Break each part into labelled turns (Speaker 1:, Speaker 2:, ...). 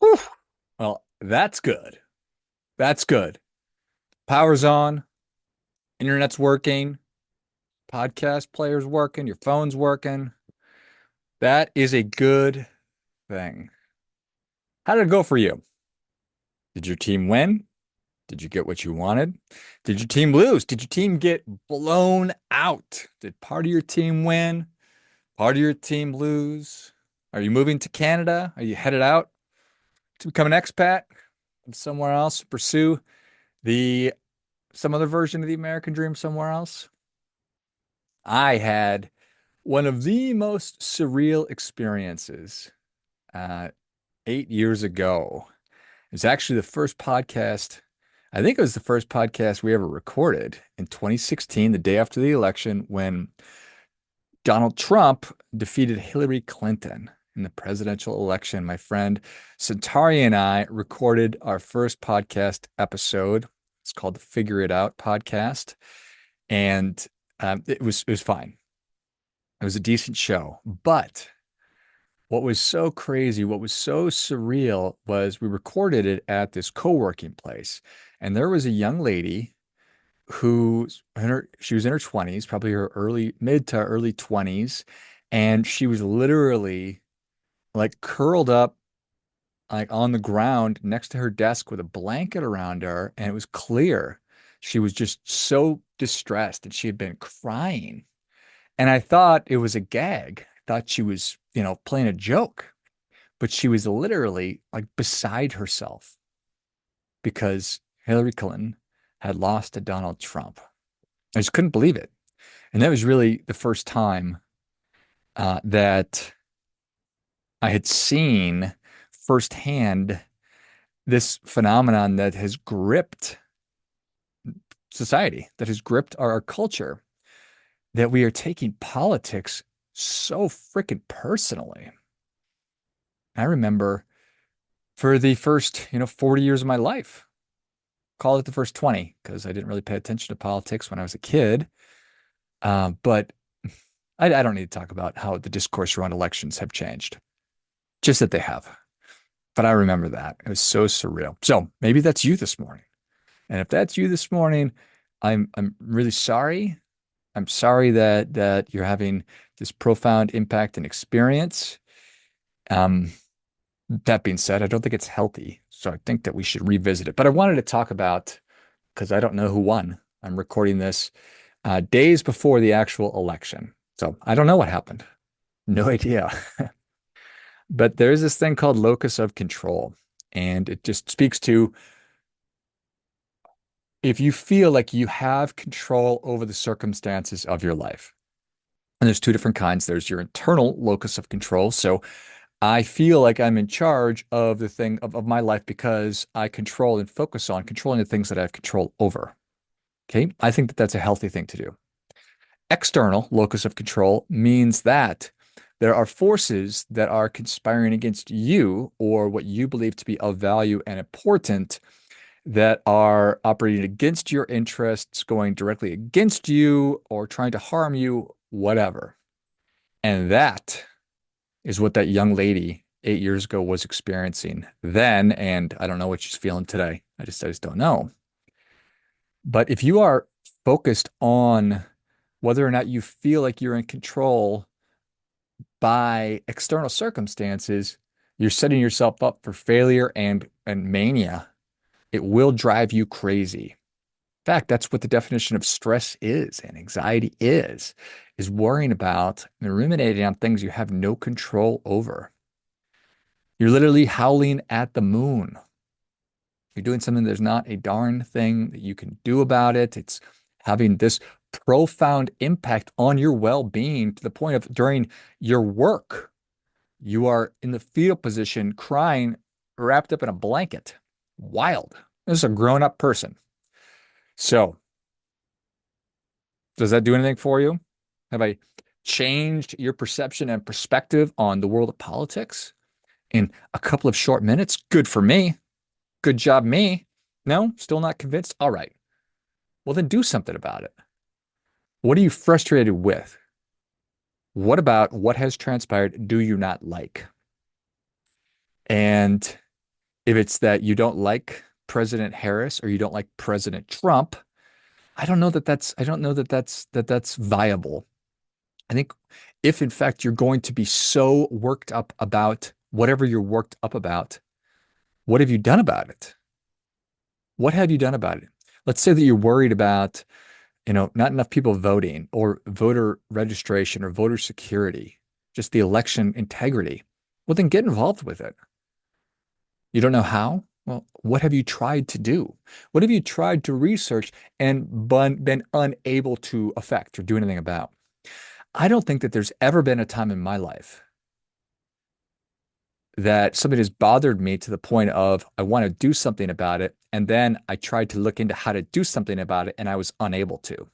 Speaker 1: Whew. Well, that's good. That's good. Power's on, internet's working, podcast player's working, your phone's working. That is a good thing. How did it go for you? Did your team win? Did you get what you wanted? Did your team lose? Did your team get blown out? Did part of your team win? Part of your team lose? Are you moving to Canada? Are you headed out to become an expat somewhere else, pursue the some other version of the American dream somewhere else? I had one of the most surreal experiences uh, 8 years ago. It's actually the first podcast. I think it was the first podcast we ever recorded in 2016, the day after the election, when Donald Trump defeated Hillary Clinton in the presidential election. My friend Santari and I recorded our first podcast episode. It's called the Figure It Out podcast, and it was fine. It was a decent show, but what was so crazy, what was so surreal was we recorded it at this co-working place. And there was a young lady she was in her 20s, probably her mid to early 20s, and she was literally like curled up like on the ground next to her desk with a blanket around her, and it was clear she was just so distressed and she had been crying. And I thought it was a gag. I thought she was, playing a joke, but she was literally like beside herself because Hillary Clinton had lost to Donald Trump. I just couldn't believe it. And that was really the first time that I had seen firsthand this phenomenon that has gripped society, that has gripped our culture, that we are taking politics so freaking personally. I remember for the first, 40 years of my life, call it the first 20, because I didn't really pay attention to politics when I was a kid. But I don't need to talk about how the discourse around elections have changed, just that they have. But I remember that. It was so surreal. So maybe that's you this morning. And if that's you this morning, I'm really sorry. I'm sorry that you're having this profound impact and experience. Um, that being said, I don't think it's healthy. So I think that we should revisit it. But I wanted to talk about, because I don't know who won. I'm recording this days before the actual election. So I don't know what happened. No idea. But there's this thing called locus of control. And it just speaks to if you feel like you have control over the circumstances of your life. And there's two different kinds. There's your internal locus of control. So I feel like I'm in charge of the thing of my life because I control and focus on controlling the things that I have control over. Okay. I think that that's a healthy thing to do. External locus of control means that there are forces that are conspiring against you or what you believe to be of value and important that are operating against your interests, going directly against you, or trying to harm you, whatever. And that is what that young lady 8 years ago was experiencing then. And I don't know what she's feeling today. I just don't know. But if you are focused on whether or not you feel like you're in control by external circumstances, you're setting yourself up for failure and mania. It will drive you crazy. In fact, that's what the definition of stress is and anxiety is worrying about and ruminating on things you have no control over. You're literally howling at the moon. You're doing something there's not a darn thing that you can do about it. It's having this profound impact on your well-being to the point of during your work, you are in the fetal position crying, wrapped up in a blanket. Wild. This is a grown-up person. So, does that do anything for you? Have I changed your perception and perspective on the world of politics in a couple of short minutes? Good for me. Good job, me. No, still not convinced? All right. Well, then do something about it. What are you frustrated with? What about what has transpired do you not like? And If it's that you don't like President Harris or you don't like President Trump, I don't know that that's viable. I think if in fact you're going to be so worked up about whatever you're worked up about, what have you done about it? What have you done about it? Let's say that you're worried about, not enough people voting or voter registration or voter security, just the election integrity. Well, then get involved with it. You don't know how? Well, what have you tried to do? What have you tried to research and been unable to affect or do anything about? I don't think that there's ever been a time in my life that something has bothered me to the point of I want to do something about it. And then I tried to look into how to do something about it and I was unable to.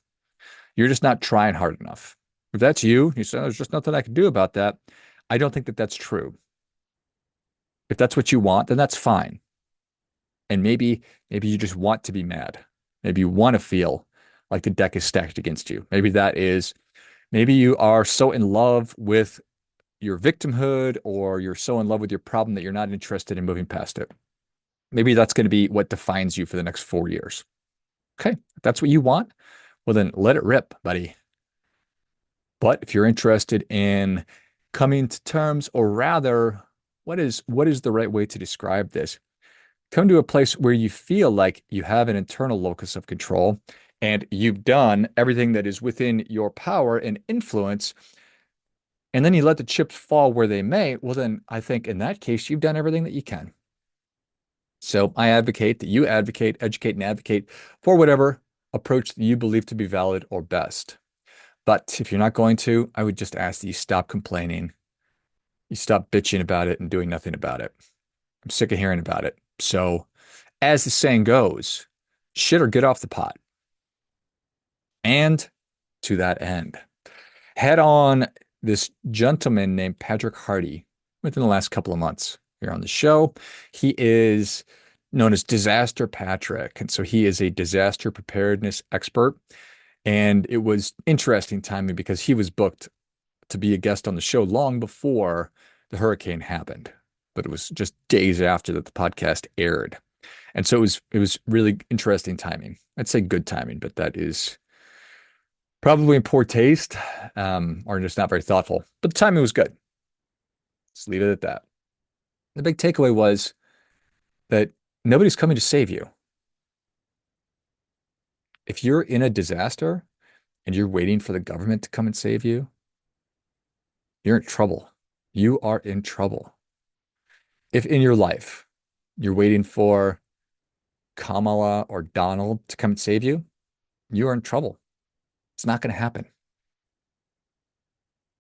Speaker 1: You're just not trying hard enough. If that's you, you say, "Oh, there's just nothing I can do about that." I don't think that that's true. If that's what you want, then that's fine. And maybe you just want to be mad. Maybe you want to feel like the deck is stacked against you. Maybe you are so in love with your victimhood or you're so in love with your problem that you're not interested in moving past it. Maybe that's going to be what defines you for the next 4 years. Okay, if that's what you want, well, then let it rip, buddy. But if you're interested in coming to terms, or rather, what is the right way to describe this? Come to a place where you feel like you have an internal locus of control and you've done everything that is within your power and influence, and then you let the chips fall where they may, well, then I think in that case, you've done everything that you can. So I advocate that you advocate, educate, and advocate for whatever approach that you believe to be valid or best. But if you're not going to, I would just ask that you stop complaining, you stop bitching about it and doing nothing about it. I'm sick of hearing about it. So, as the saying goes, shit or get off the pot. And to that end, had on this gentleman named Patrick Hardy within the last couple of months here on the show. He is known as Disaster Patrick. And so he is a disaster preparedness expert. And it was interesting timing because he was booked to be a guest on the show long before the hurricane happened. But it was just days after that the podcast aired. And so it was really interesting timing. I'd say good timing, but that is probably in poor taste, or just not very thoughtful. But the timing was good. Just leave it at that. The big takeaway was that nobody's coming to save you. If you're in a disaster and you're waiting for the government to come and save you, you're in trouble. You are in trouble. If in your life you're waiting for Kamala or Donald to come and save you, you are in trouble. It's not going to happen.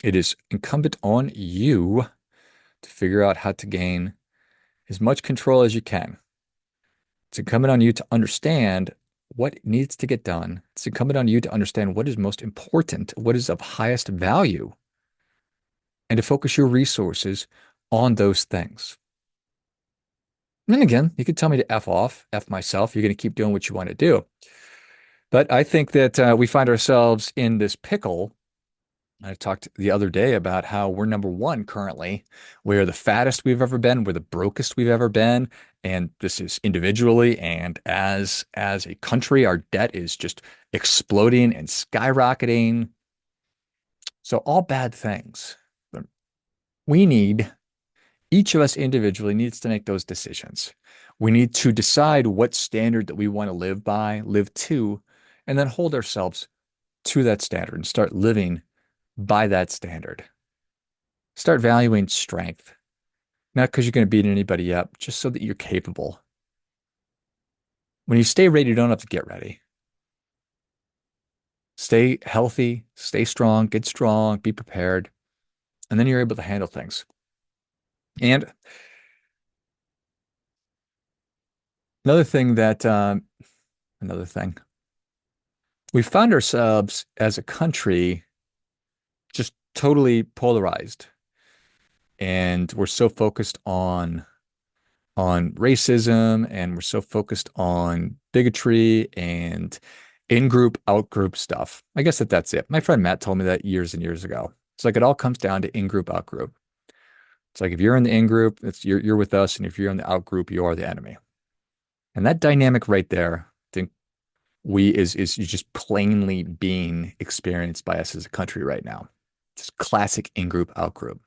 Speaker 1: It is incumbent on you to figure out how to gain as much control as you can. It's incumbent on you to understand what needs to get done. It's incumbent on you to understand what is most important, what is of highest value, and to focus your resources on those things. And then again, you could tell me to F off, F myself. You're going to keep doing what you want to do. But I think that we find ourselves in this pickle. I talked the other day about how we're number one currently. We're the fattest we've ever been. We're the brokest we've ever been. And this is individually and as a country, our debt is just exploding and skyrocketing. So all bad things. But we need, each of us individually needs to make those decisions. We need to decide what standard that we want to live by, live to, and then hold ourselves to that standard and start living by that standard. Start valuing strength, not because you're going to beat anybody up, just so that you're capable. When you stay ready, you don't have to get ready. Stay healthy, stay strong, get strong, be prepared, and then you're able to handle things. And another thing that, another thing, we found ourselves as a country just totally polarized. And we're so focused on racism and we're so focused on bigotry and in-group, out-group stuff. I guess that's it. My friend Matt told me that years and years ago. It's like it all comes down to in-group, out-group. It's like if you're in the in group, you're with us, and if you're in the out group, you are the enemy. And that dynamic right there, I think we is just plainly being experienced by us as a country right now. Just classic in group, out group.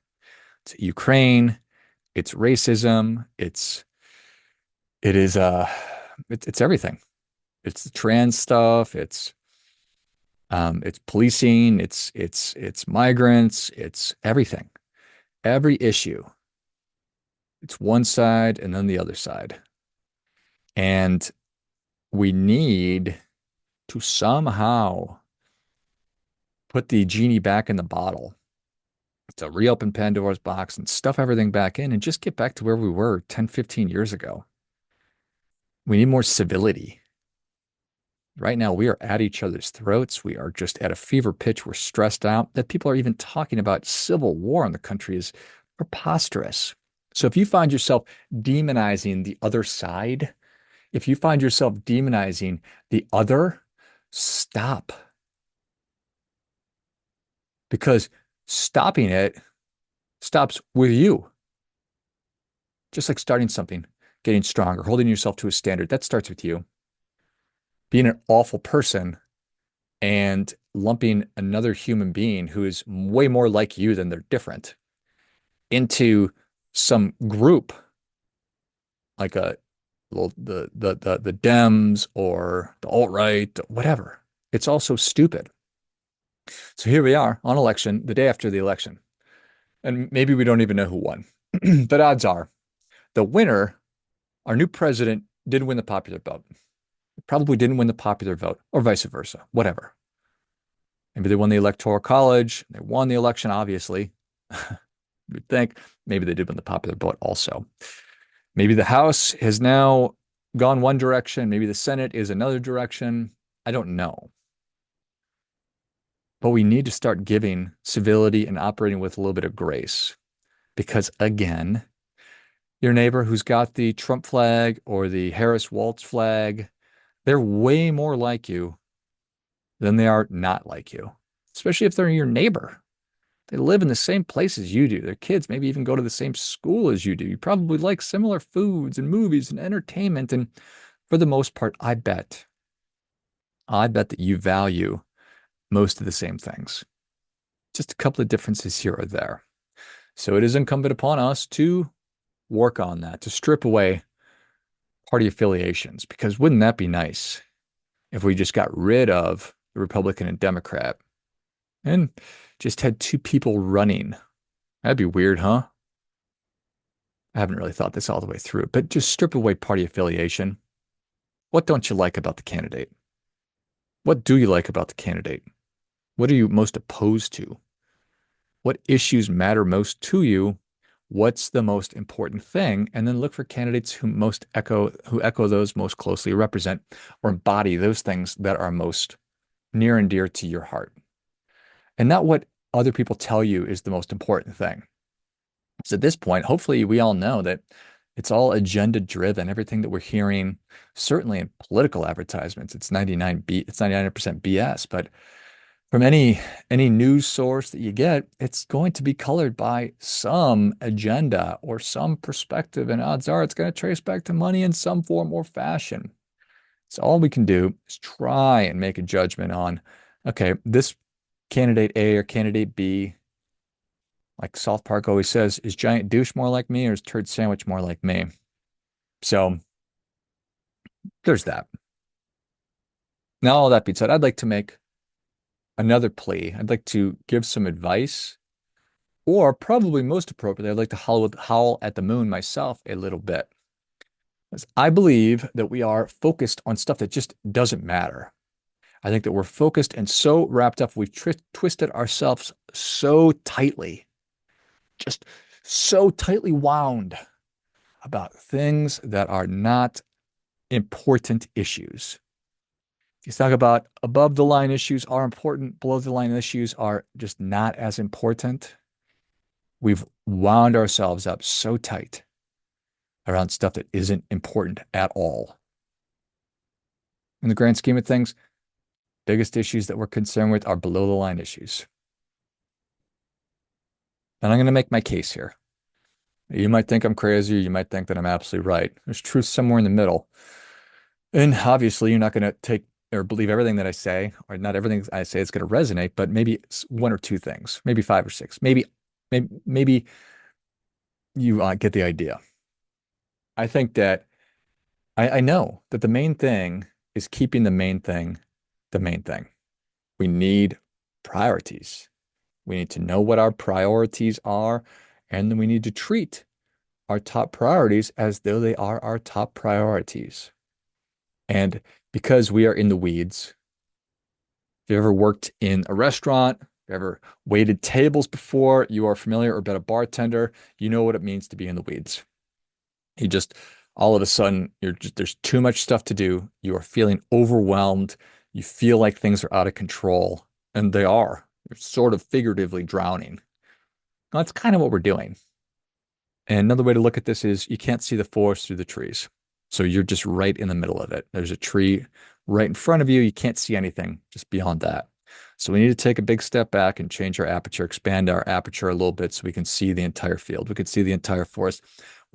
Speaker 1: It's Ukraine, it's racism, it is it's everything. It's the trans stuff, it's policing, it's migrants, it's everything. Every issue. It's one side and then the other side. And we need to somehow put the genie back in the bottle to reopen Pandora's box and stuff everything back in and just get back to where we were 10, 15 years ago. We need more civility. Right now, we are at each other's throats. We are just at a fever pitch. We're stressed out. That people are even talking about civil war in the country is preposterous. So if you find yourself demonizing the other side, if you find yourself demonizing the other, stop. Because stopping it stops with you. Just like starting something, getting stronger, holding yourself to a standard, that starts with you. Being an awful person and lumping another human being who is way more like you than they're different into some group like the Dems or the alt-right, whatever. It's also stupid. So here we are on election, the day after the election. And maybe we don't even know who won. But odds are the winner, our new president, didn't win the popular vote. Probably didn't win the popular vote, or vice versa, whatever. Maybe they won the electoral college. They won the election, obviously. You'd think maybe they did win the popular vote also. Maybe the House has now gone one direction. Maybe the Senate is another direction. I don't know. But we need to start giving civility and operating with a little bit of grace. Because again, your neighbor who's got the Trump flag or the Harris Waltz flag, they're way more like you than they are not like you, especially if they're your neighbor. They live in the same place as you do. Their kids maybe even go to the same school as you do. You probably like similar foods and movies and entertainment. And for the most part, I bet that you value most of the same things. Just a couple of differences here or there. So it is incumbent upon us to work on that, to strip away party affiliations, because wouldn't that be nice if we just got rid of the Republican and Democrat and just had two people running? That'd be weird, huh? I haven't really thought this all the way through, but just strip away party affiliation. What don't you like about the candidate? What do you like about the candidate? What are you most opposed to? What issues matter most to you? What's the most important thing? And then look for candidates who echo those most closely, represent or embody those things that are most near and dear to your heart. And not what other people tell you is the most important thing. So at this point, hopefully we all know that it's all agenda driven. Everything that we're hearing, certainly in political advertisements, it's 99% BS, but from any news source that you get, it's going to be colored by some agenda or some perspective, and odds are it's going to trace back to money in some form or fashion. So all we can do is try and make a judgment on, okay, this candidate A or candidate B, like South Park always says, is Giant Douche more like me or is Turd Sandwich more like me? So there's that. Now, all that being said, I'd like to make another plea. I'd like to give some advice, or probably most appropriately, I'd like to howl at the moon myself a little bit. Because I believe that we are focused on stuff that just doesn't matter. I think that we're focused and so wrapped up, we've twisted ourselves so tightly, just so tightly wound about things that are not important issues. You talk about above the line issues are important, below the line issues are just not as important. We've wound ourselves up so tight around stuff that isn't important at all. In the grand scheme of things, biggest issues that we're concerned with are below the line issues. And I'm going to make my case here. You might think I'm crazy, or you might think that I'm absolutely right. There's truth somewhere in the middle. And obviously, you're not going to take or believe everything that I say, or not everything I say is going to resonate, but maybe it's one or two things, maybe five or six, maybe you get the idea. I think that I know that the main thing is keeping the main thing. We need priorities. We need to know what our priorities are, and then we need to treat our top priorities as though they are our top priorities. And because we are in the weeds, if you ever worked in a restaurant, if you ever waited tables before, you are familiar or been a bartender, you know what it means to be in the weeds. You just all of a sudden there's too much stuff to do. You are feeling overwhelmed. You feel like things are out of control, and they are. You're sort of figuratively drowning. That's kind of what we're doing. And another way to look at this is you can't see the forest through the trees. So you're just right in the middle of it. There's a tree right in front of you. You can't see anything just beyond that. So we need to take a big step back and change our aperture, expand our aperture a little bit so we can see the entire field. We could see the entire forest.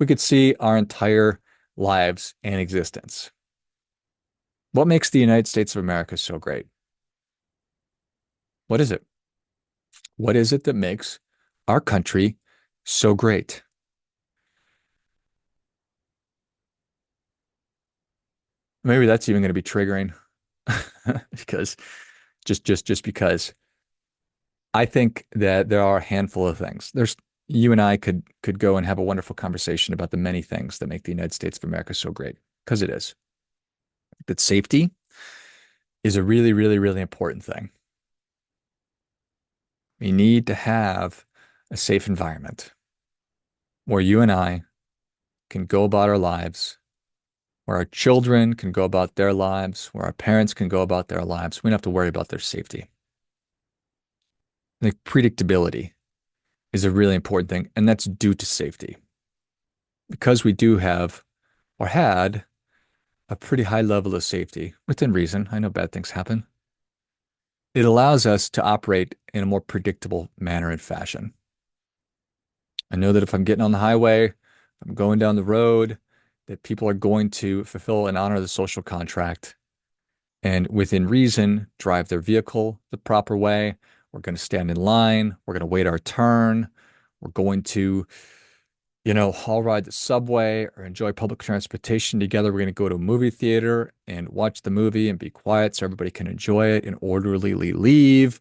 Speaker 1: We could see our entire lives and existence. What makes the United States of America so great? What is it? What is it that makes our country so great? Maybe that's even going to be triggering because just because I think that there are a handful of things. There's you and I could go and have a wonderful conversation about the many things that make the United States of America so great because it is. That safety is a really, really, really important thing. We need to have a safe environment where you and I can go about our lives, where our children can go about their lives, where our parents can go about their lives. We don't have to worry about their safety. Like predictability is a really important thing, and that's due to safety. Because we do have or had a pretty high level of safety within reason. I know bad things happen. It allows us to operate in a more predictable manner and fashion. I know that if I'm getting on the highway, if I'm going down the road, that people are going to fulfill and honor the social contract and within reason drive their vehicle the proper way. We're going to stand in line. We're going to wait our turn. We're going to haul ride the subway or enjoy public transportation together. We're going to go to a movie theater and watch the movie and be quiet so everybody can enjoy it and orderly leave.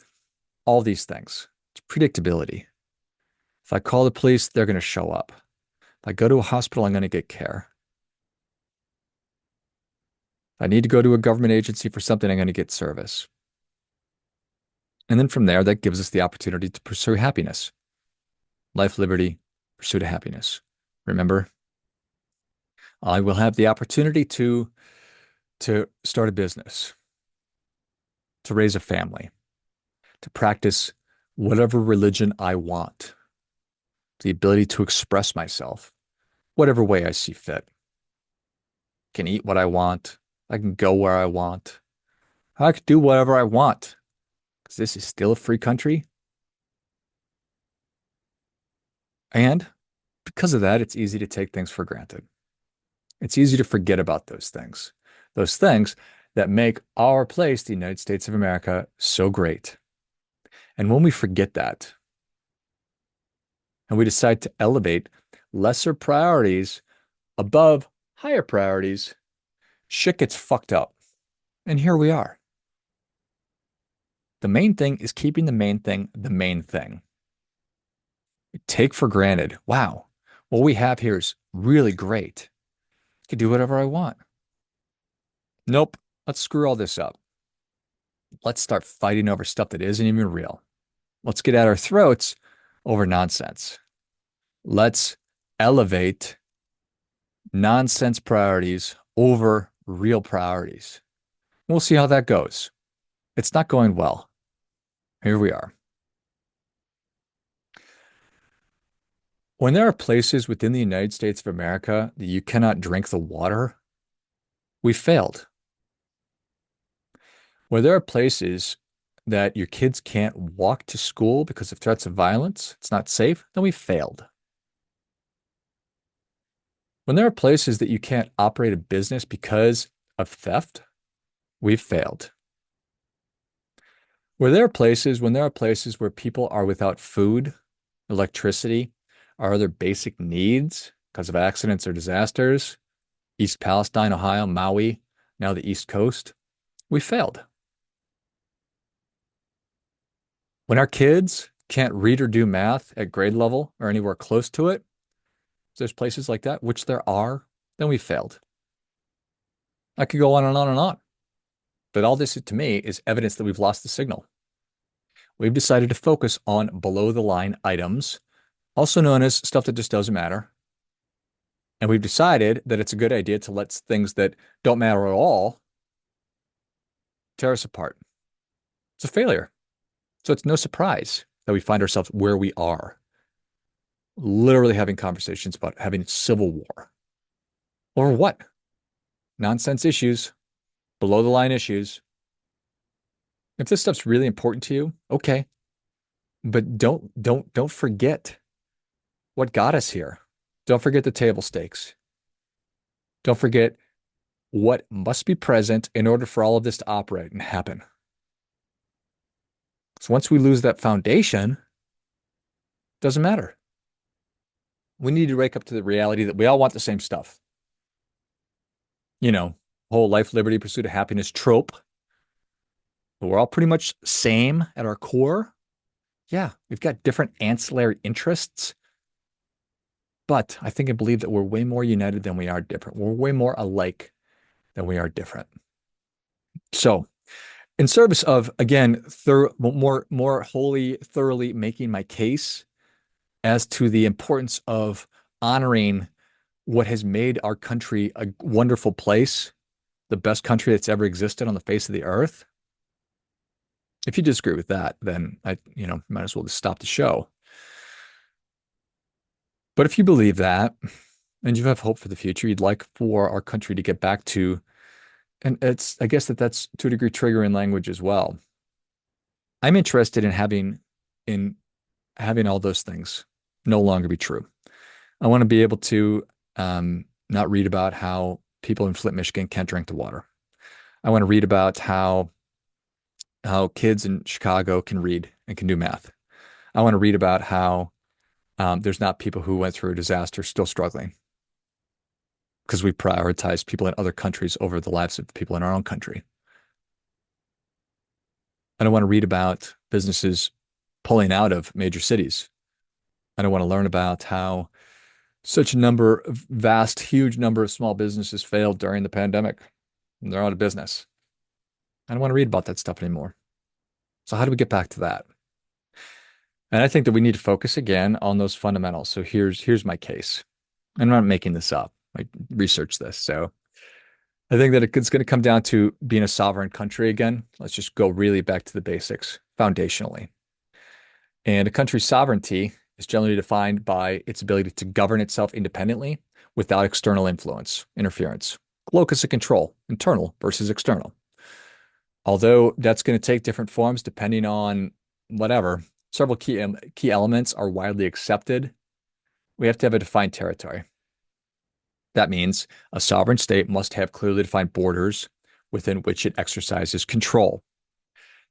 Speaker 1: All these things. It's predictability. If I call the police, they're going to show up. If I go to a hospital, I'm going to get care. If I need to go to a government agency for something, I'm going to get service. And then from there, that gives us the opportunity to pursue happiness. Life, liberty, pursuit of happiness. Remember, I will have the opportunity to start a business, to raise a family, to practice whatever religion I want, the ability to express myself, whatever way I see fit. I can eat what I want. I can go where I want. I can do whatever I want because this is still a free country. And because of that, it's easy to take things for granted. It's easy to forget about those things that make our place, the United States of America, so great. And when we forget that and we decide to elevate lesser priorities above higher priorities, shit gets fucked up. And here we are. The main thing is keeping the main thing the main thing. We take for granted, wow, what we have here is really great. I can do whatever I want. Nope, let's screw all this up. Let's start fighting over stuff that isn't even real. Let's get at our throats over nonsense. Let's elevate nonsense priorities over real priorities. We'll see how that goes. It's not going well. Here we are. When there are places within the United States of America that you cannot drink the water, we failed. Where there are places that your kids can't walk to school because of threats of violence, it's not safe, then we failed. When there are places that you can't operate a business because of theft, we've failed. When there are places where people are without food, electricity, or other basic needs because of accidents or disasters, East Palestine, Ohio, Maui, now the East Coast, we failed. When our kids can't read or do math at grade level or anywhere close to it, there's places like that, which there are, then we failed. I could go on and on and on. But all this to me is evidence that we've lost the signal. We've decided to focus on below the line items, also known as stuff that just doesn't matter. And we've decided that it's a good idea to let things that don't matter at all tear us apart. It's a failure. So it's no surprise that we find ourselves where we are, literally having conversations about having civil war. Or what? Nonsense issues, below the line issues. If this stuff's really important to you, okay. But don't forget what got us here. Don't forget the table stakes. Don't forget what must be present in order for all of this to operate and happen. So once we lose that foundation, it doesn't matter. We need to wake up to the reality that we all want the same stuff. You know, whole life, liberty, pursuit of happiness trope. But we're all pretty much same at our core. Yeah, we've got different ancillary interests, but I think and believe that we're way more united than we are different. We're way more alike than we are different. So, in service of, again, more wholly, thoroughly making my case as to the importance of honoring what has made our country a wonderful place, the best country that's ever existed on the face of the earth. If you disagree with that, then might as well just stop the show. But if you believe that and you have hope for the future, you'd like for our country to get back to, and I guess that's to a degree triggering language as well. I'm interested in having all those things no longer be true. I want to be able to not read about how people in Flint, Michigan can't drink the water. I want to read about how kids in Chicago can read and can do math. I want to read about how there's not people who went through a disaster still struggling because we prioritize people in other countries over the lives of the people in our own country. I don't want to read about businesses pulling out of major cities. I don't want to learn about how such a huge number of small businesses failed during the pandemic and they're out of business. I don't want to read about that stuff anymore. So how do we get back to that? And I think that we need to focus again on those fundamentals. So here's my case. I'm not making this up. I researched this. So I think that it's going to come down to being a sovereign country again. Let's just go really back to the basics foundationally. And a country's sovereignty is generally defined by its ability to govern itself independently without external influence, interference, locus of control, internal versus external. Although that's going to take different forms depending on whatever, several key elements are widely accepted. We have to have a defined territory. That means a sovereign state must have clearly defined borders within which it exercises control.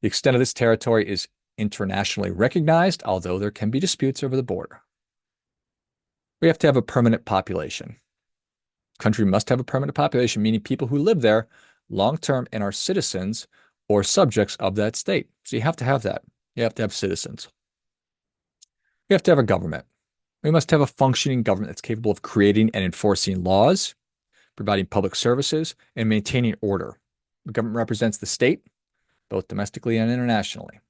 Speaker 1: The extent of this territory is internationally recognized, although there can be disputes over the border. We have to have a permanent population. Country must have a permanent population, meaning people who live there long-term and are citizens or subjects of that state. So you have to have that. You have to have citizens. We have to have a government. We must have a functioning government that's capable of creating and enforcing laws, providing public services, and maintaining order. The government represents the state, both domestically and internationally.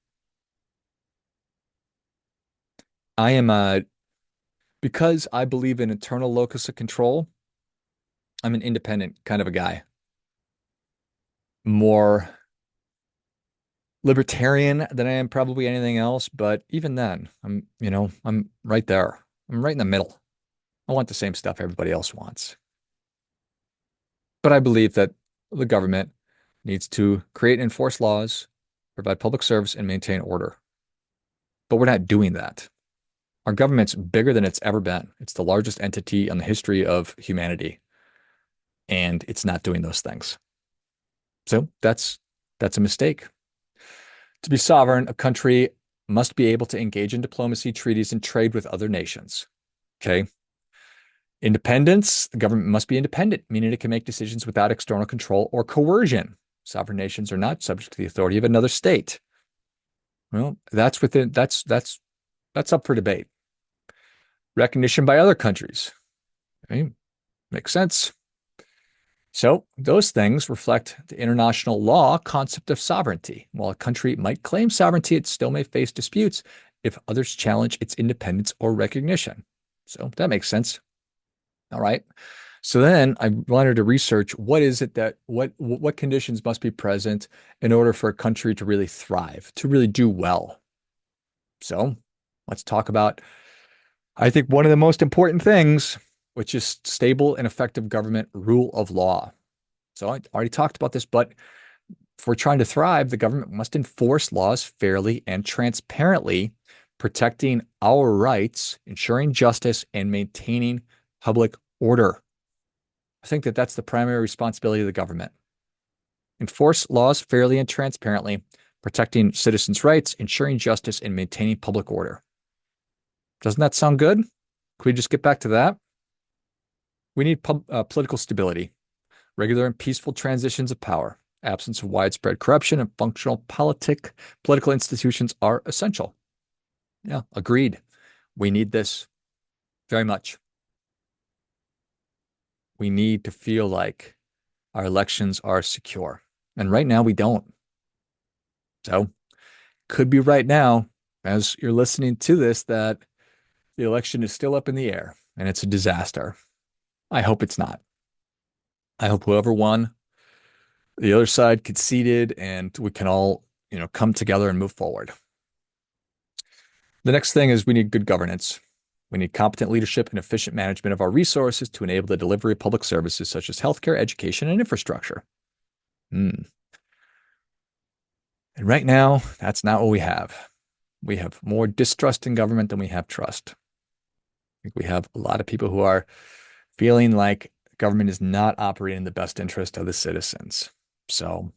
Speaker 1: Because I believe in internal locus of control, I'm an independent kind of a guy. More libertarian than I am probably anything else, but even then, I'm right there. I'm right in the middle. I want the same stuff everybody else wants. But I believe that the government needs to create and enforce laws, provide public service, and maintain order. But we're not doing that. Our government's bigger than it's ever been. It's the largest entity in the history of humanity, and it's not doing those things. So that's a mistake. To be sovereign, a country must be able to engage in diplomacy, treaties, and trade with other nations. Okay. Independence, the government must be independent, meaning it can make decisions without external control or coercion. Sovereign nations are not subject to the authority of another state. Well, that's up for debate. Recognition by other countries. Okay. Makes sense. So those things reflect the international law concept of sovereignty. While a country might claim sovereignty, it still may face disputes if others challenge its independence or recognition. So that makes sense. All right. So then I wanted to research what is it that what conditions must be present in order for a country to really thrive, to really do well. So let's talk about, I think, one of the most important things, which is stable and effective government rule of law. So I already talked about this, but if we're trying to thrive, the government must enforce laws fairly and transparently, protecting our rights, ensuring justice, and maintaining public order. I think that that's the primary responsibility of the government. Enforce laws fairly and transparently, protecting citizens' rights, ensuring justice, and maintaining public order. Doesn't that sound good? Can we just get back to that? We need political stability, regular and peaceful transitions of power, absence of widespread corruption, and functional political institutions are essential. Yeah, agreed. We need this very much. We need to feel like our elections are secure. And right now we don't. So could be right now, as you're listening to this, that the election is still up in the air and it's a disaster. I hope it's not. I hope whoever won, the other side conceded and we can all, come together and move forward. The next thing is we need good governance. We need competent leadership and efficient management of our resources to enable the delivery of public services such as healthcare, education, and infrastructure. And right now, that's not what we have. We have more distrust in government than we have trust. I think we have a lot of people who are feeling like government is not operating in the best interest of the citizens. So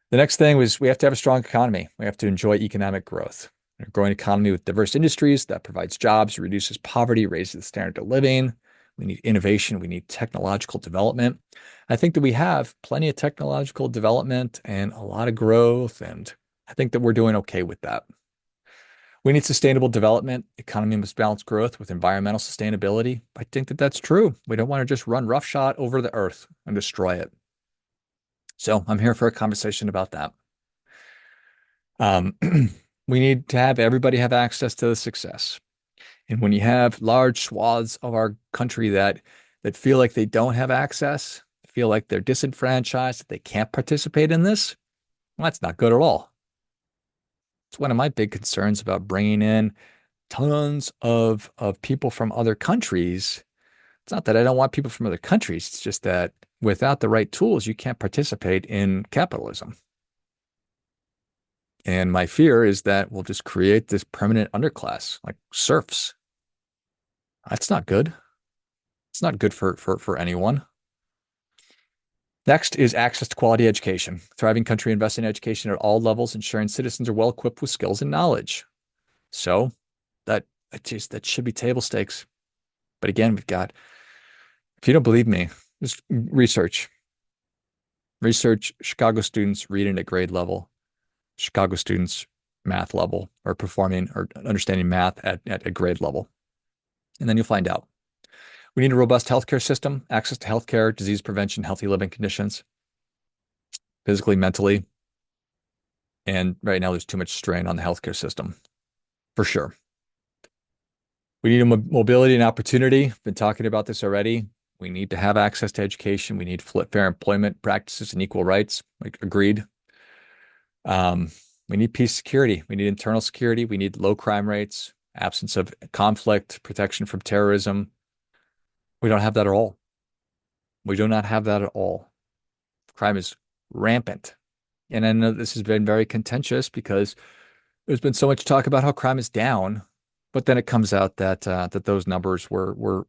Speaker 1: the next thing was we have to have a strong economy. We have to enjoy economic growth. A growing economy with diverse industries that provides jobs, reduces poverty, raises the standard of living. We need innovation. We need technological development. I think that we have plenty of technological development and a lot of growth, and I think that we're doing okay with that. We need sustainable development. Economy must balance growth with environmental sustainability. I think that that's true. We don't want to just run roughshod over the earth and destroy it. So I'm here for a conversation about that. We need to have everybody have access to the success. And when you have large swaths of our country that feel like they don't have access, feel like they're disenfranchised, that they can't participate in this, well, that's not good at all. It's one of my big concerns about bringing in tons of people from other countries. It's not that I don't want people from other countries. It's just that without the right tools, you can't participate in capitalism. And my fear is that we'll just create this permanent underclass, like serfs. That's not good. It's not good for anyone. Next is access to quality education. Thriving country invests in education at all levels, ensuring citizens are well equipped with skills and knowledge. So that should be table stakes. But again, if you don't believe me, just research. Research Chicago students reading at grade level, Chicago students math level, or performing or understanding math at a grade level. And then you'll find out. We need a robust healthcare system, access to healthcare, disease prevention, healthy living conditions, physically, mentally. And right now, there's too much strain on the healthcare system, for sure. We need a mobility and opportunity. Been talking about this already. We need to have access to education. We need fair employment practices and equal rights. Like, agreed. We need peace, security. We need internal security. We need low crime rates, absence of conflict, protection from terrorism. We don't have that at all. We do not have that at all. Crime is rampant. And I know this has been very contentious because there's been so much talk about how crime is down, But then it comes out that those numbers were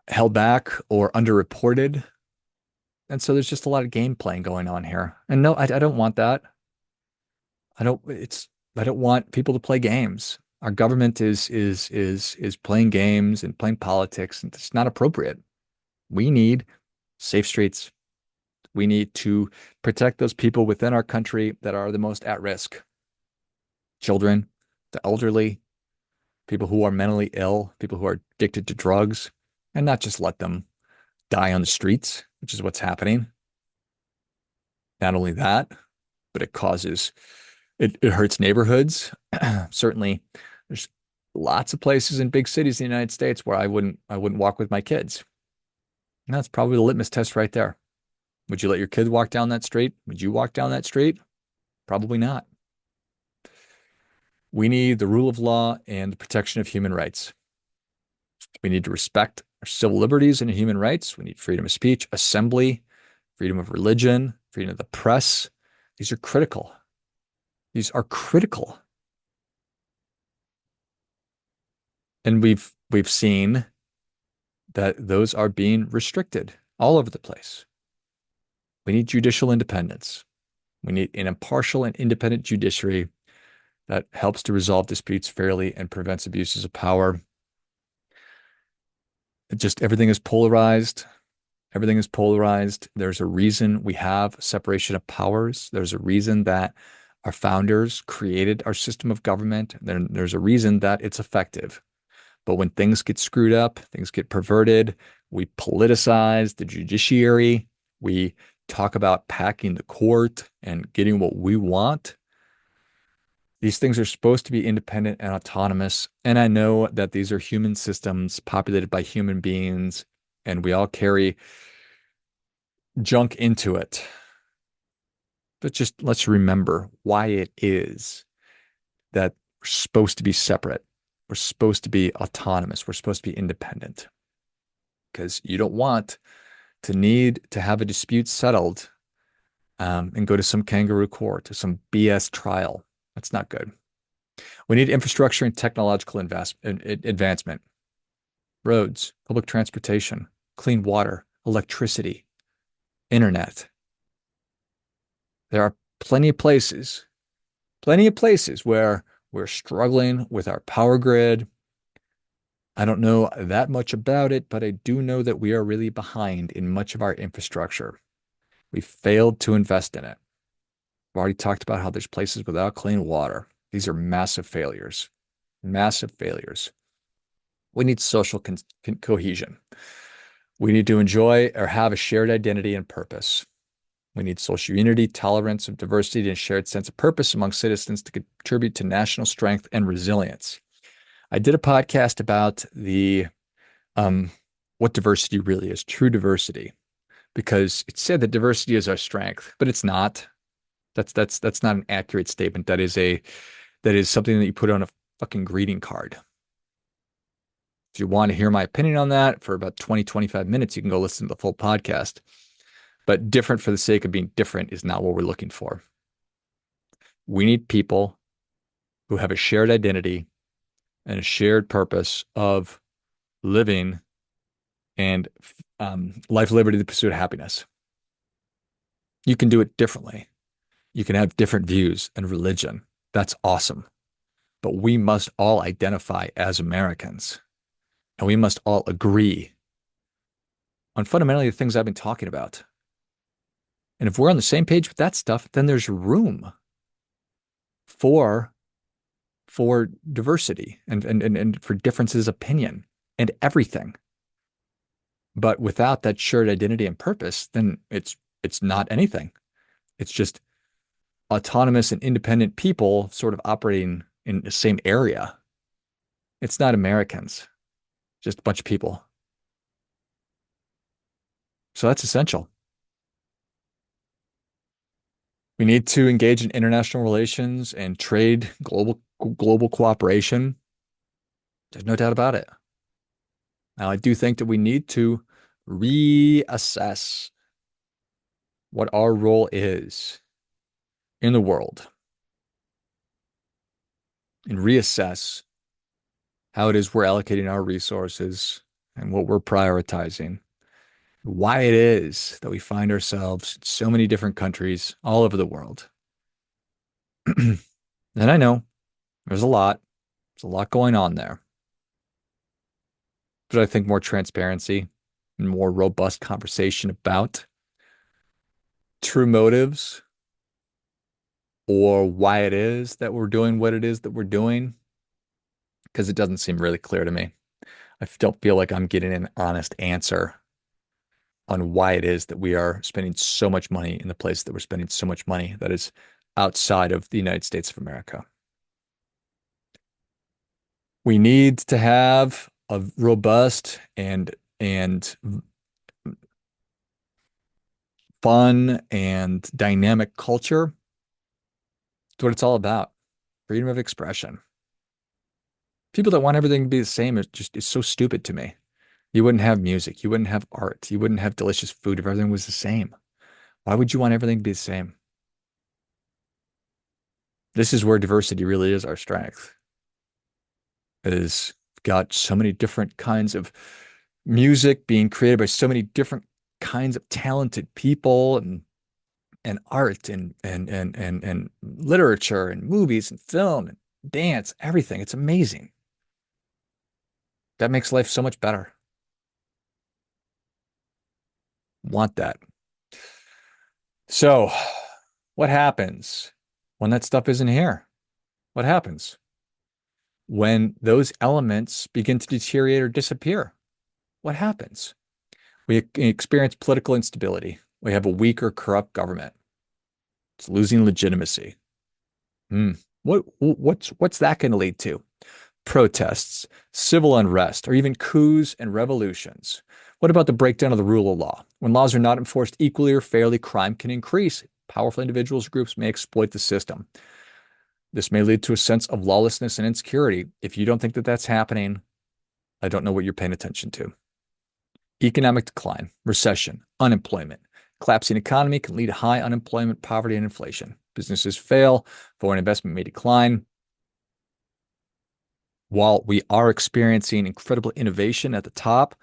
Speaker 1: held back or underreported. And so there's just a lot of game playing going on here. And no, I don't want that. I don't it's I don't want people to play games. Our government is playing games and playing politics, and it's not appropriate. We need safe streets. We need to protect those people within our country that are the most at risk. Children, the elderly, people who are mentally ill, people who are addicted to drugs, and not just let them die on the streets, which is what's happening. Not only that, but it hurts neighborhoods. Certainly, there's lots of places in big cities in the United States where I wouldn't walk with my kids. And that's probably the litmus test right there. Would you let your kid walk down that street? Would you walk down that street? Probably not. We need the rule of law and the protection of human rights. We need to respect our civil liberties and human rights. We need freedom of speech, assembly, freedom of religion, freedom of the press. These are critical. These are critical. And we've seen that those are being restricted all over the place. We need judicial independence. We need an impartial and independent judiciary that helps to resolve disputes fairly and prevents abuses of power. Just everything is polarized. Everything is polarized. There's a reason we have separation of powers. There's a reason that our founders created our system of government. There's a reason that it's effective. But when things get screwed up, things get perverted, we politicize the judiciary, we talk about packing the court and getting what we want. These things are supposed to be independent and autonomous. And I know that these are human systems populated by human beings, and we all carry junk into it. But just let's remember why it is that we're supposed to be separate. We're supposed to be autonomous. We're supposed to be independent. Because you don't want to need to have a dispute settled and go to some kangaroo court, to some BS trial. That's not good. We need infrastructure and technological advancement, roads, public transportation, clean water, electricity, internet. There are plenty of places where we're struggling with our power grid. I don't know that much about it, but I do know that we are really behind in much of our infrastructure. We failed to invest in it. We've already talked about how there's places without clean water. These are massive failures, massive failures. We need social cohesion. We need to enjoy or have a shared identity and purpose. We need social unity, tolerance of diversity, and a shared sense of purpose among citizens to contribute to national strength and resilience. I did a podcast about the what diversity really is, true diversity, because it said that diversity is our strength, but it's not. That's not an accurate statement. That is something that you put on a fucking greeting card. If you want to hear my opinion on that for about 20, 25 minutes, you can go listen to the full podcast. But different for the sake of being different is not what we're looking for. We need people who have a shared identity and a shared purpose of living and life, liberty, the pursuit of happiness. You can do it differently. You can have different views and religion. That's awesome. But we must all identify as Americans, and we must all agree on fundamentally the things I've been talking about. And if we're on the same page with that stuff, then there's room for diversity and for differences of opinion and everything. But without that shared identity and purpose, then it's not anything. It's just autonomous and independent people sort of operating in the same area. It's not Americans, just a bunch of people. So that's essential. We need to engage in international relations and trade, global cooperation. There's no doubt about it. Now, I do think that we need to reassess what our role is in the world. and reassess how it is we're allocating our resources and what we're prioritizing, why it is that we find ourselves in so many different countries all over the world. And I know there's a lot going on there, but I think more transparency and more robust conversation about true motives or why it is that we're doing what it is that we're doing, because it doesn't seem really clear to me. I don't feel like I'm getting an honest answer on why it is that we are spending so much money in the place that we're spending so much money that is outside of the United States of America. We need to have a robust and fun and dynamic culture. It's what it's all about. Freedom of expression. People that want everything to be the same is so stupid to me. You wouldn't have music, you wouldn't have art, you wouldn't have delicious food if everything was the same. Why would you want everything to be the same? This is where diversity really is our strength. It has got so many different kinds of music being created by so many different kinds of talented people and art and literature and movies and film and dance, everything. It's amazing. That makes life so much better. Want that. So, what happens when that stuff isn't here? What happens when those elements begin to deteriorate or disappear? What happens? We experience political instability. We have a weak or corrupt government. It's losing legitimacy. Hmm. What's that going to lead to? Protests, civil unrest, or even coups and revolutions? What about the breakdown of the rule of law? When laws are not enforced equally or fairly, crime can increase. Powerful individuals or groups may exploit the system. This may lead to a sense of lawlessness and insecurity. If you don't think that that's happening, I don't know what you're paying attention to. Economic decline, recession, unemployment. Collapsing economy can lead to high unemployment, poverty, and inflation. Businesses fail, foreign investment may decline. While we are experiencing incredible innovation at the top,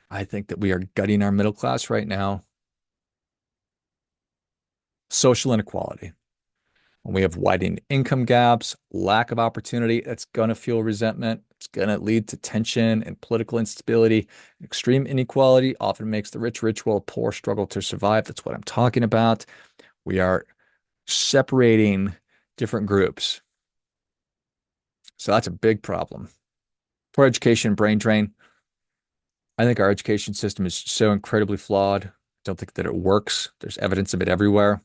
Speaker 1: I think that we are gutting our middle class right now. Social inequality. When we have widening income gaps, lack of opportunity, that's going to fuel resentment. It's going to lead to tension and political instability. Extreme inequality often makes the rich rich while the poor struggle to survive. That's what I'm talking about. We are separating different groups. So that's a big problem. Poor education, brain drain. I think our education system is so incredibly flawed. I don't think that it works. There's evidence of it everywhere.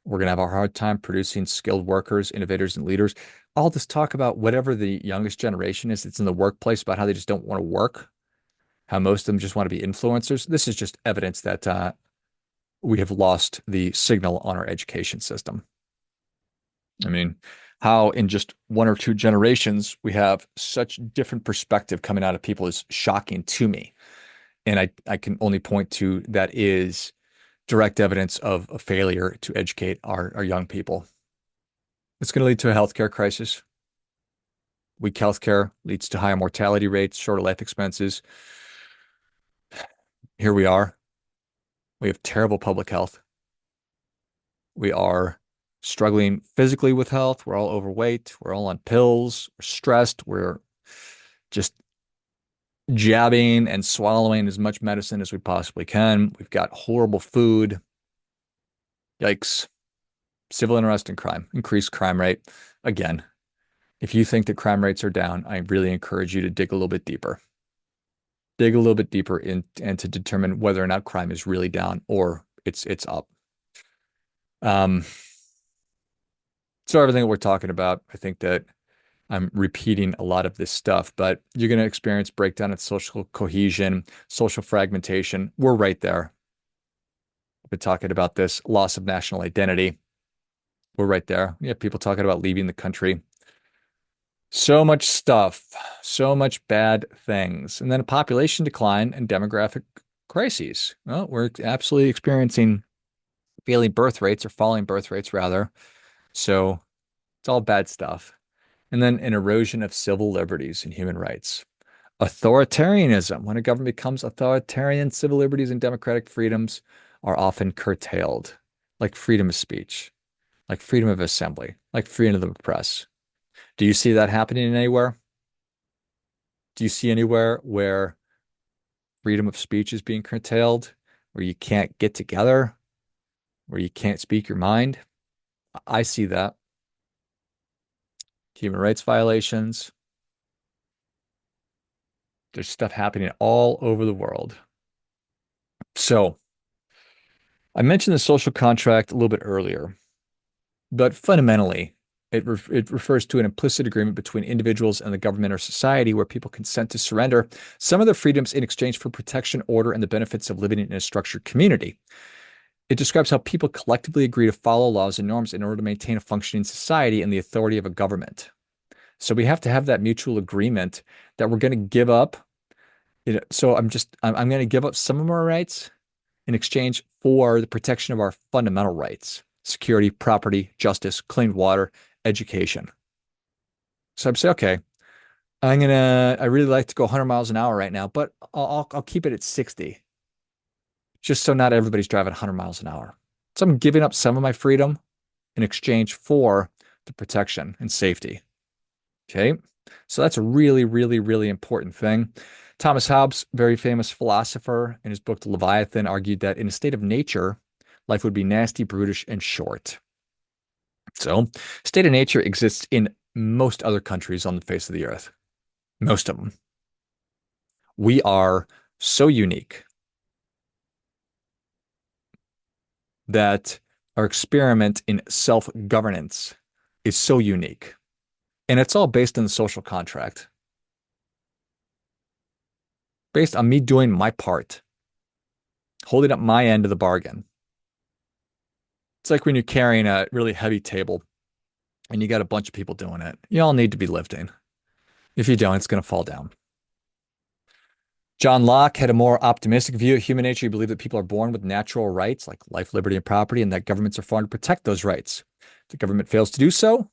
Speaker 1: We're going to have a hard time producing skilled workers, innovators, and leaders. All this talk about whatever the youngest generation is that's in the workplace about how they just don't want to work, how most of them just want to be influencers. This is just evidence that we have lost the signal on our education system. I mean, how in just one or two generations we have such different perspective coming out of people is shocking to me. And I can only point to that is direct evidence of a failure to educate our young people. It's going to lead to a healthcare crisis. Weak healthcare leads to higher mortality rates, shorter life expenses. Here we are. We have terrible public health. We are struggling physically with health. We're all overweight. We're all on pills. We're stressed. We're just jabbing and swallowing as much medicine as we possibly can. We've got horrible food. Yikes. Civil unrest and crime, increased crime rate. Again, if you think that crime rates are down, I really encourage you to dig a little bit deeper. Dig a little bit deeper in and to determine whether or not crime is really down or it's up. Um, so everything that we're talking about, I think that I'm repeating a lot of this stuff, but you're going to experience breakdown in social cohesion, social fragmentation. We're right there. I've been talking about this loss of national identity. We're right there. You have people talking about leaving the country. So much stuff, so much bad things. And then a population decline and demographic crises. Well, we're absolutely experiencing falling birth rates rather. So it's all bad stuff. And then an erosion of civil liberties and human rights. Authoritarianism. When a government becomes authoritarian, civil liberties and democratic freedoms are often curtailed, like freedom of speech, like freedom of assembly, like freedom of the press. Do you see that happening anywhere? Do you see anywhere where freedom of speech is being curtailed, where you can't get together, where you can't speak your mind? I see that. Human rights violations. There's stuff happening all over the world. So I mentioned the social contract a little bit earlier, but fundamentally, it refers to an implicit agreement between individuals and the government or society where people consent to surrender some of their freedoms in exchange for protection, order, and the benefits of living in a structured community. It describes how people collectively agree to follow laws and norms in order to maintain a functioning society and the authority of a government. So we have to have that mutual agreement that we're going to give up. So I'm going to give up some of our rights in exchange for the protection of our fundamental rights: security, property, justice, clean water, education. So I'm saying, okay, I really like to go 100 miles an hour right now, but I'll keep it at 60, just so not everybody's driving 100 miles an hour. So I'm giving up some of my freedom in exchange for the protection and safety. Okay. So that's a really, really, really important thing. Thomas Hobbes, very famous philosopher, in his book The Leviathan, argued that in a state of nature, life would be nasty, brutish, and short. So, state of nature exists in most other countries on the face of the earth. Most of them. We are so unique that our experiment in self-governance is so unique. And it's all based on the social contract, based on me doing my part, holding up my end of the bargain. It's like when you're carrying a really heavy table and you got a bunch of people doing it. You all need to be lifting. If you don't, it's going to fall down. John Locke had a more optimistic view of human nature. He believed that people are born with natural rights like life, liberty, and property, and that governments are formed to protect those rights. If the government fails to do so,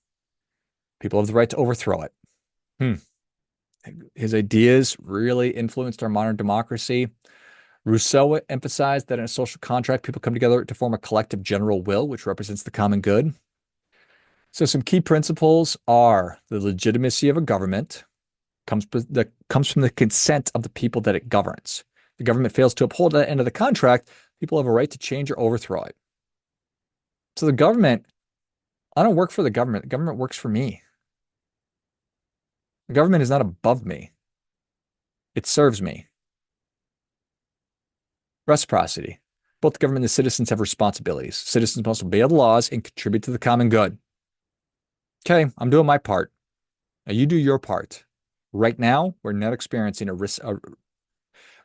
Speaker 1: people have the right to overthrow it. Hmm. His ideas really influenced our modern democracy. Rousseau emphasized that in a social contract, people come together to form a collective general will, which represents the common good. So some key principles are the legitimacy of a government comes from the consent of the people that it governs. If the government fails to uphold that end of the contract, people have a right to change or overthrow it. So the government, I don't work for the government. The government works for me. The government is not above me. It serves me. Reciprocity. Both the government and the citizens have responsibilities. Citizens must obey the laws and contribute to the common good. Okay, I'm doing my part. Now you do your part. Right now, we're not experiencing a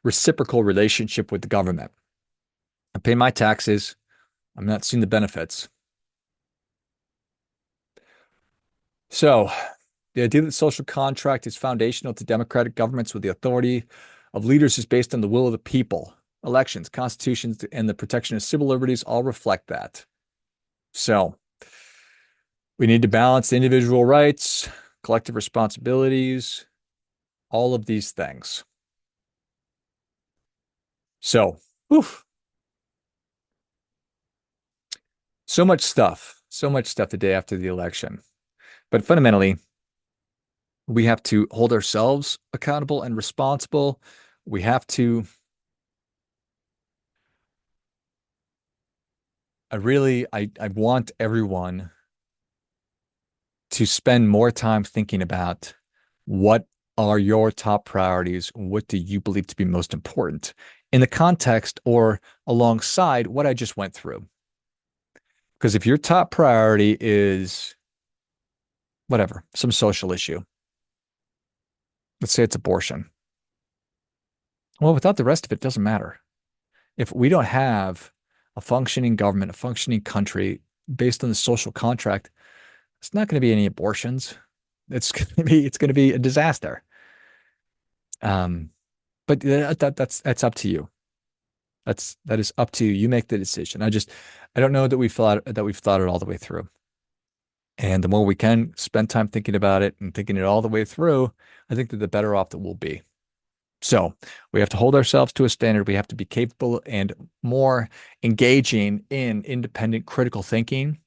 Speaker 1: reciprocal relationship with the government. I pay my taxes. I'm not seeing the benefits. So, the idea that social contract is foundational to democratic governments with the authority of leaders is based on the will of the people. Elections, constitutions, and the protection of civil liberties all reflect that. So, we need to balance individual rights, collective responsibilities, all of these things. So, oof, so much the day after the election. But fundamentally, we have to hold ourselves accountable and responsible. We have to, I want everyone to spend more time thinking about what are your top priorities? What do you believe to be most important in the context or alongside what I just went through? Because if your top priority is whatever, some social issue, let's say it's abortion. Well, without the rest of it, it doesn't matter. If we don't have a functioning government, a functioning country based on the social contract, it's not going to be any abortions. It's going to be a disaster. Um, but that's up to you. That is up to you. You make the decision. I don't know that we've thought it all the way through. And the more we can spend time thinking about it and thinking it all the way through, I think that the better off that we'll be. So we have to hold ourselves to a standard. We have to be capable and more engaging in independent critical thinking.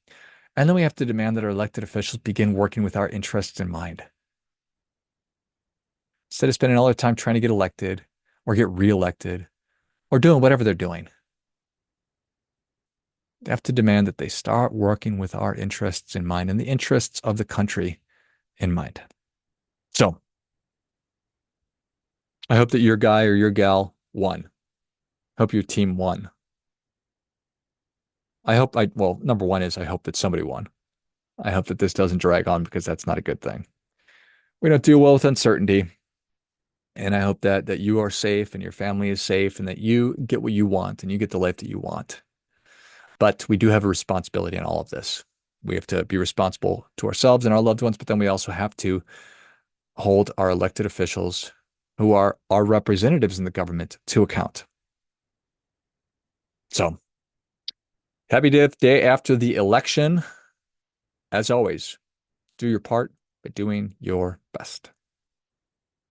Speaker 1: And then we have to demand that our elected officials begin working with our interests in mind. Instead of spending all their time trying to get elected or get reelected or doing whatever they're doing, they have to demand that they start working with our interests in mind and the interests of the country in mind. So I hope that your guy or your gal won. Hope your team won. Well, number one is I hope that somebody won. I hope that this doesn't drag on because that's not a good thing. We don't do well with uncertainty. And I hope that you are safe and your family is safe and that you get what you want and you get the life that you want. But we do have a responsibility in all of this. We have to be responsible to ourselves and our loved ones, but then we also have to hold our elected officials who are our representatives in the government to account. So happy day after the election. As always, do your part by doing your best.